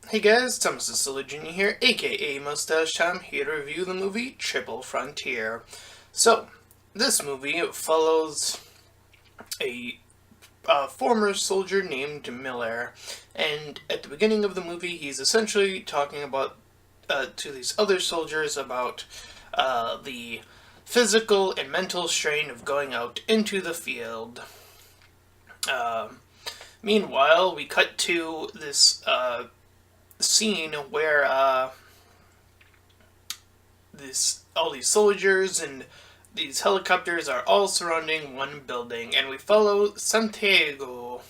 Hey guys, Thomas the Jr. here, aka Mustached. I'm here to review the movie Triple Frontier. So, this movie follows a former soldier named Miller, and at the beginning of the movie, he's essentially talking about to these other soldiers about the physical and mental strain of going out into the field. Meanwhile, we cut to this scene where all these soldiers and these helicopters are all surrounding one building, and we follow Santiago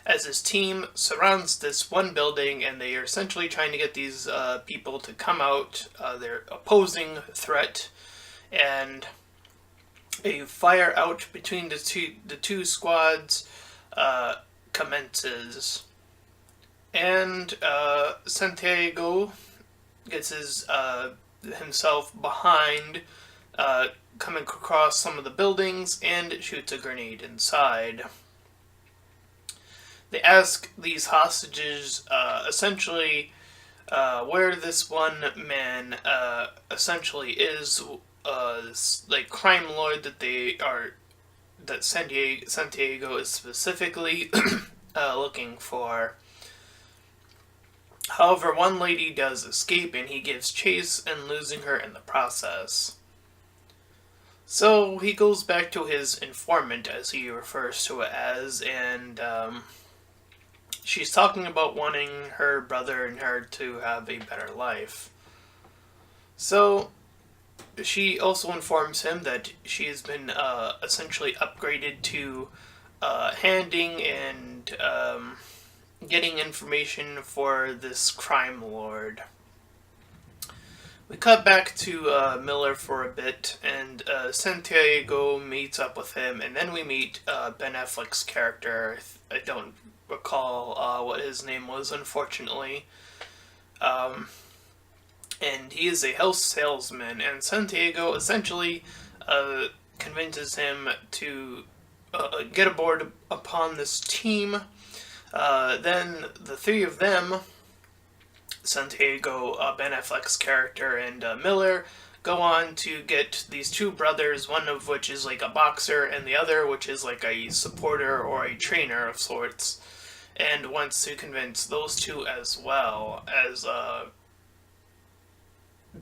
as his team surrounds this one building, and they are essentially trying to get these people to come out. They're opposing threat, and a fire out between the two squads commences. And Santiago gets himself behind, coming across some of the buildings, and shoots a grenade inside. They ask these hostages essentially where this one man essentially is, this like crime lord that Santiago is specifically looking for. However, one lady does escape, and he gives chase and losing her in the process. So he goes back to his informant, as he refers to it as, and she's talking about wanting her brother and her to have a better life. So she also informs him that she has been essentially upgraded to handing and getting information for this crime lord. We cut back to Miller for a bit, and Santiago meets up with him, and then we meet Ben Affleck's character. I don't recall what his name was, unfortunately. And he is a house salesman, and Santiago essentially convinces him to get aboard upon this team. Then the three of them, Santiago, Ben Affleck's character, and Miller, go on to get these two brothers, one of which is like a boxer, and the other which is like a supporter or a trainer of sorts, and wants to convince those two as well, as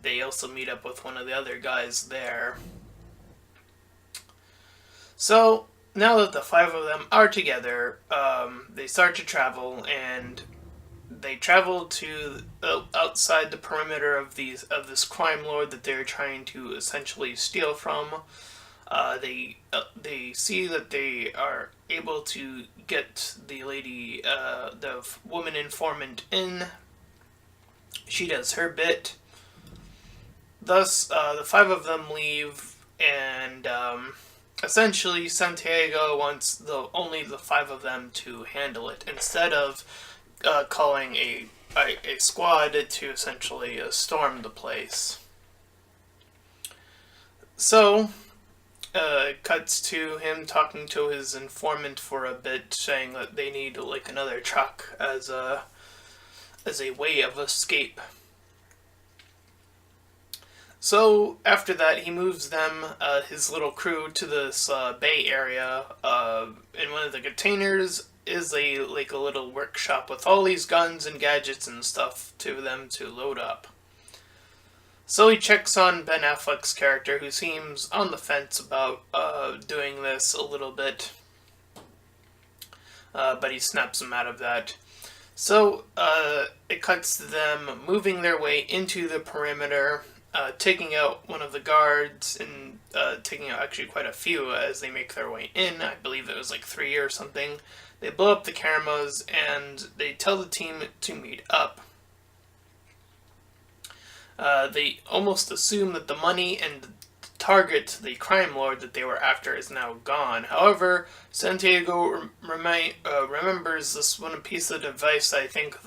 they also meet up with one of the other guys there. So, now that the five of them are together, they start to travel, and they travel to outside the perimeter of this crime lord that they're trying to essentially steal from. They see that they are able to get the lady, the woman informant in. She does her bit. Thus, the five of them leave, and essentially, Santiago wants only the five of them to handle it, instead of calling a squad to essentially storm the place. So, it cuts to him talking to his informant for a bit, saying that they need like another truck as a way of escape. So after that, he moves them, his little crew, to this bay area. In one of the containers is a little workshop with all these guns and gadgets and stuff to them to load up. So he checks on Ben Affleck's character, who seems on the fence about doing this a little bit, but he snaps him out of that. So it cuts to them moving their way into the perimeter. Taking out one of the guards, and taking out actually quite a few as they make their way in. I believe it was like 3 or something. They blow up the cameras, and they tell the team to meet up. They almost assume that the money and the target, the crime lord that they were after, is now gone. However, Santiago remembers this one piece of advice I think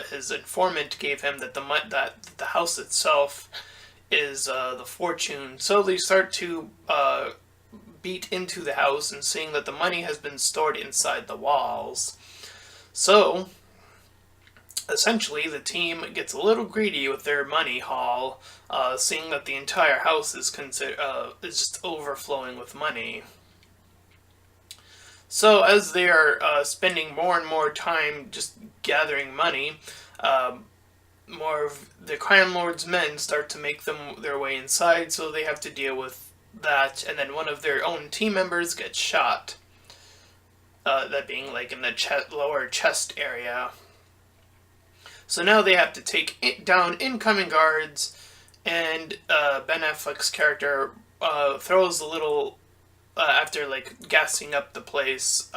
his informant gave him, that the house itself is the fortune. So they start to beat into the house, and seeing that the money has been stored inside the walls. So essentially, the team gets a little greedy with their money haul, seeing that the entire house is just overflowing with money. So as they are spending more and more time just gathering money, more of the crime lord's men start to make their way inside, so they have to deal with that. And then one of their own team members gets shot. That being like in the lower chest area. So now they have to take down incoming guards, and Ben Affleck's character throws a little, after like gassing up the place,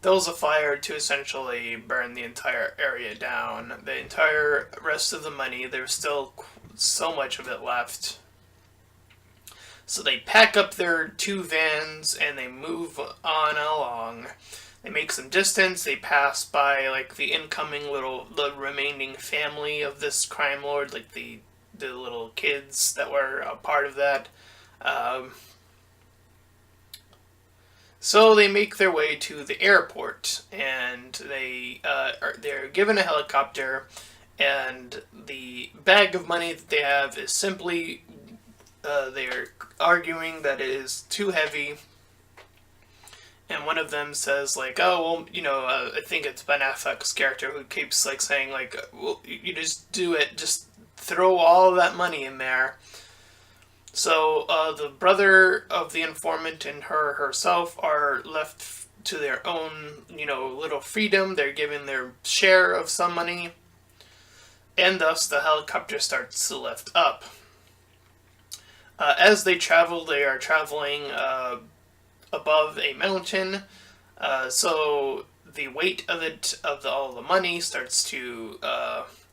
throws a fire to essentially burn the entire area down. The entire rest of the money, there's still so much of it left. So they pack up their 2 vans and they move on along. They make some distance. They pass by like the the remaining family of this crime lord, like the little kids that were a part of that. So they make their way to the airport, and they're given a helicopter, and the bag of money that they have is simply they're arguing that it is too heavy. And one of them says, like, oh, well, I think it's Ben Affleck's character who keeps, like, saying, like, well, you just do it, just throw all of that money in there. So, the brother of the informant and herself are left to their own, little freedom. They're given their share of some money. And thus, the helicopter starts to lift up. As they travel, they are traveling above a mountain, so the weight of all the money starts to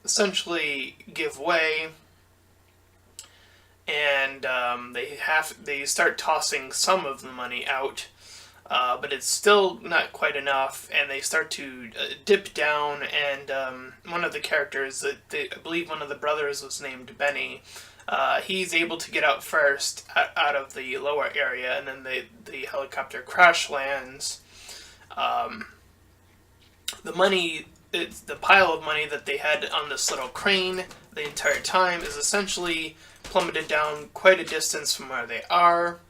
essentially give way, and they start tossing some of the money out, but it's still not quite enough, and they start to dip down, and one of the characters, I believe one of the brothers was named Benny. He's able to get out first out of the lower area, and then the helicopter crash lands. The pile of money that they had on this little crane the entire time is essentially plummeted down quite a distance from where they are.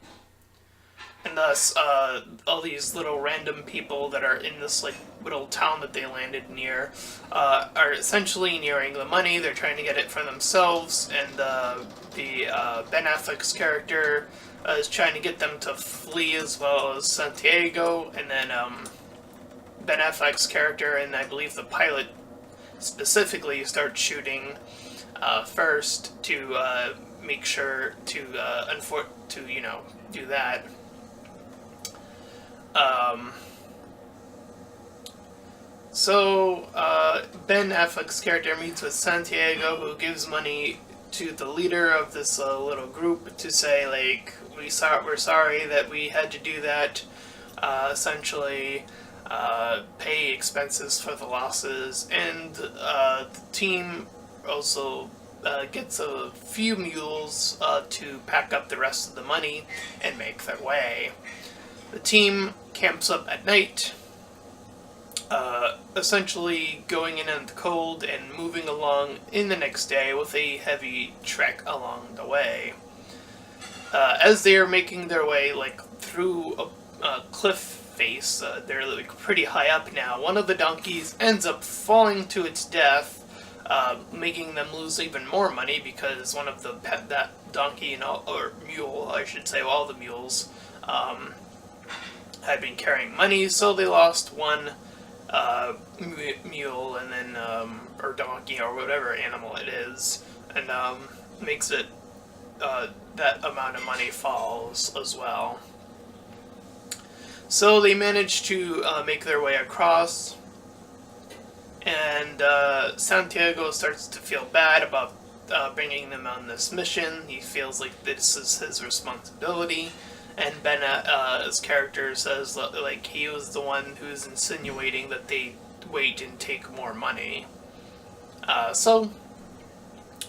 And thus, all these little random people that are in this like little town that they landed near are essentially nearing the money. They're trying to get it for themselves, and Ben Affleck's character is trying to get them to flee, as well as Santiago. And then Ben Affleck's character and I believe the pilot specifically start shooting first to make sure to do that. So Ben Affleck's character meets with Santiago, who gives money to the leader of this little group to say, like, we're sorry that we had to do that, essentially pay expenses for the losses, and the team also gets a few mules to pack up the rest of the money and make their way. The team camps up at night, essentially going in the cold and moving along in the next day with a heavy trek along the way. As they are making their way like through a cliff face, they're like pretty high up now. One of the donkeys ends up falling to its death, making them lose even more money because one of that donkey or mule, I should say, all the mules had been carrying money, so they lost one mule, and then or donkey or whatever animal it is, and makes it that amount of money falls as well. So they manage to make their way across, and Santiago starts to feel bad about bringing them on this mission. He feels like this is his responsibility. And Ben's character says like he was the one who's insinuating that they wait and take more money. So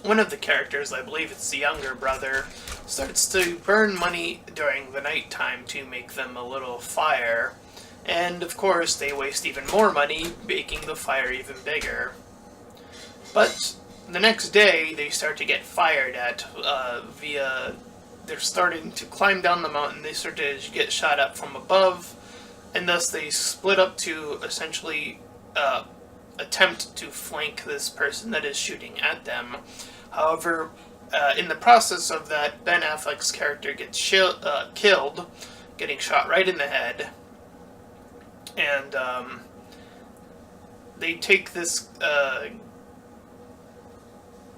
one of the characters, I believe it's the younger brother, starts to burn money during the nighttime to make them a little fire. And of course they waste even more money, making the fire even bigger. But the next day, they start to get fired at via. They're starting to climb down the mountain. They start to get shot up from above, and thus they split up to essentially attempt to flank this person that is shooting at them. However, in the process of that, Ben Affleck's character gets killed, getting shot right in the head, and they take this.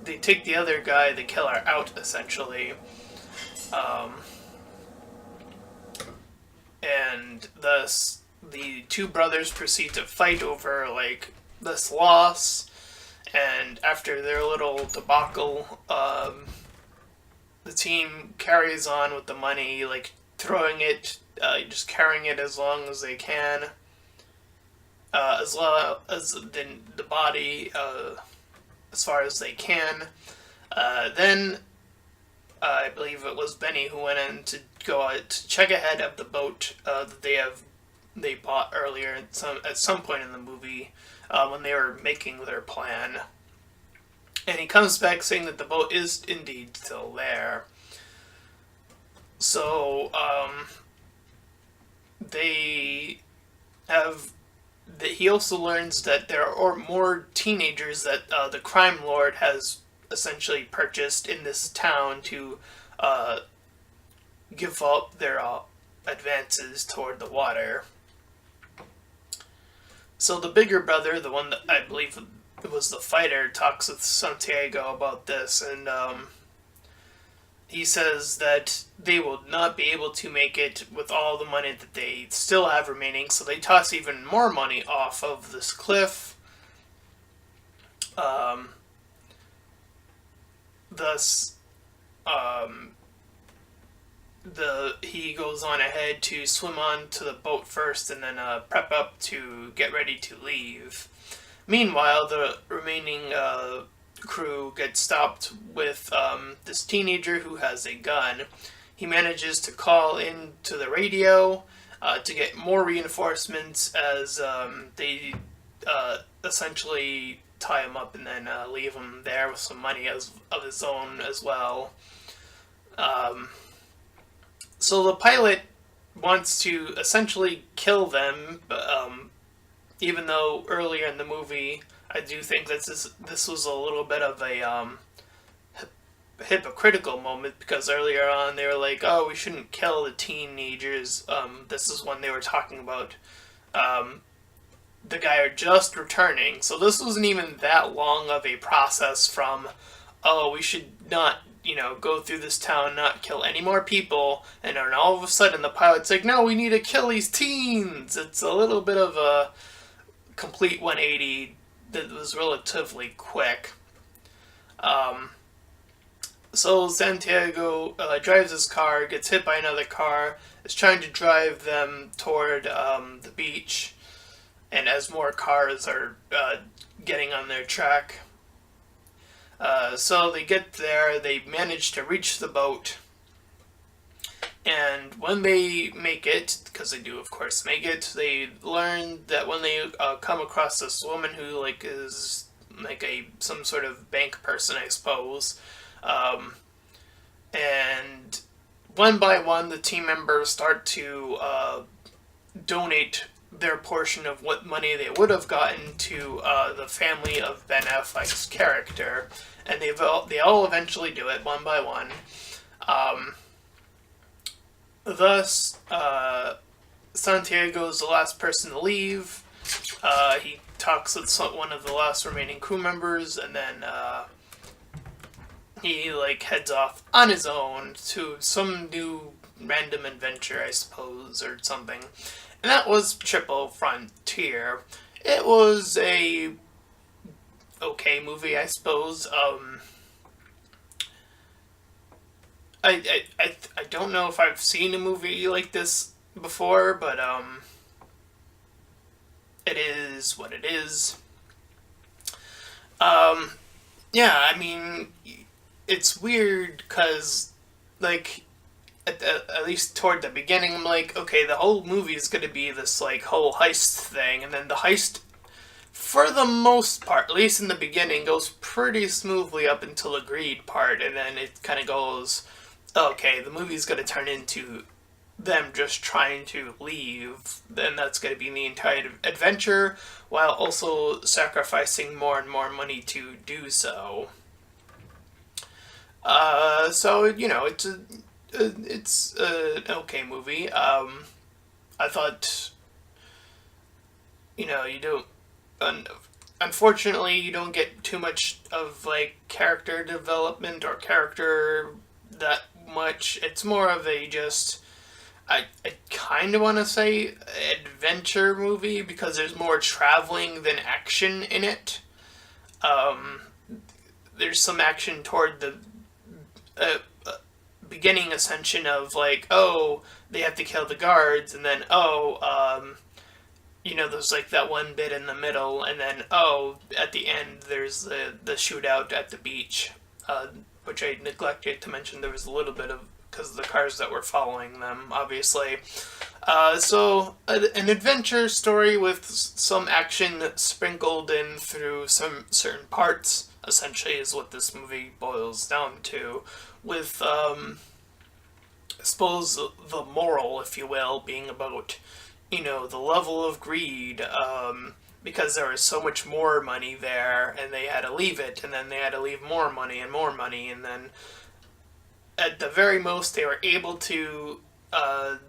They take the other guy, the killer, out essentially, and thus the two brothers proceed to fight over like this loss. And after their little debacle, the team carries on with the money, like throwing it, just carrying it as long as they can, as well as the body, as far as they can. Then I believe it was Benny who went in to go out to check ahead of the boat that they bought earlier at some point in the movie when they were making their plan. And he comes back saying that the boat is indeed still there. So they have. He also learns that there are more teenagers that the crime lord has essentially purchased in this town to give up their advances toward the water. So the bigger brother, the one that I believe was the fighter, talks with Santiago about this, and he says that they will not be able to make it with all the money that they still have remaining, so they toss even more money off of this cliff. Thus, he goes on ahead to swim on to the boat first and then prep up to get ready to leave. Meanwhile, the remaining crew gets stopped with this teenager who has a gun. He manages to call into the radio to get more reinforcements as they essentially tie him up and then leave him there with some money of his own as well. So the pilot wants to essentially kill them, even though earlier in the movie I do think that this was a little bit of a hypocritical moment, because earlier on they were like, oh, we shouldn't kill the teenagers. This is when they were talking about the guy are just returning. So this wasn't even that long of a process from, oh, we should not, go through this town, not kill any more people, and then all of a sudden the pilot's like, no, we need to kill these teens. It's a little bit of a complete 180 that was relatively quick. So Santiago drives his car, gets hit by another car, is trying to drive them toward the beach, and as more cars are getting on their track. So they get there, they manage to reach the boat, and when they make it, because they do of course make it, they learn that when they come across this woman who is some sort of bank person, I suppose, and one by one the team members start to donate their portion of what money they would have gotten to the family of Ben Affleck's character, and they all eventually do it one by one. Thus, Santiago is the last person to leave. He talks with one of the last remaining crew members, and then he heads off on his own to some new random adventure, I suppose, or something. And that was Triple Frontier. It was a okay movie, I suppose. I don't know if I've seen a movie like this before, but it is what it is. Yeah, I mean, it's weird because at least toward the beginning, I'm like, okay, the whole movie is going to be this whole heist thing, and then the heist for the most part, at least in the beginning, goes pretty smoothly up until the greed part, and then it kind of goes, okay, the movie's going to turn into them just trying to leave, then that's going to be the entire adventure, while also sacrificing more and more money to do so. So it's an okay movie. I thought, you don't. Unfortunately, you don't get too much of like character development or character that much. It's more of a just. I kind of want to say adventure movie because there's more traveling than action in it. Um, there's some action toward the uh, beginning ascension of like, oh, they have to kill the guards, and then there's like that one bit in the middle, and then at the end there's the shootout at the beach, which I neglected to mention. There was a little bit of because of the cars that were following them, obviously. So an adventure story with some action sprinkled in through some certain parts, essentially, is what this movie boils down to. With I suppose the moral, if you will, being about the level of greed, because there was so much more money there and they had to leave it, and then they had to leave more money and more money, and then at the very most they were able to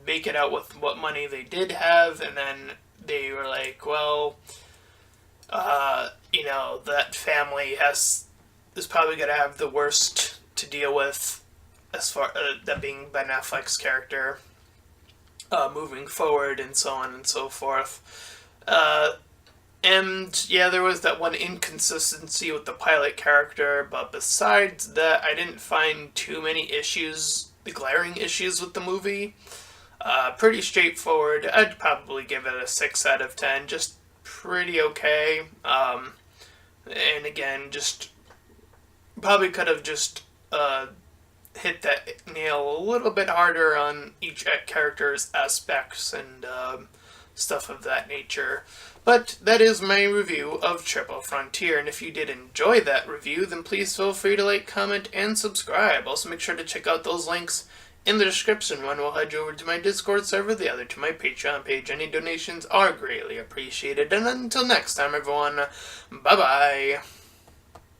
make it out with what money they did have, and then they were like, well, that family is probably going to have the worst to deal with, as far that being Ben Affleck's character, moving forward, and so on and so forth. And yeah, there was that one inconsistency with the pilot character, but besides that, I didn't find too many glaring issues with the movie. Pretty straightforward. I'd probably give it a 6 out of 10. Just pretty okay. And again, just probably could have just hit that nail a little bit harder on each character's aspects and stuff of that nature. But that is my review of Triple Frontier, and if you did enjoy that review, then please feel free to like, comment, and subscribe. Also make sure to check out those links in the description. One will head you over to my Discord server, the other to my Patreon page. Any donations are greatly appreciated, and until next time, everyone, bye-bye.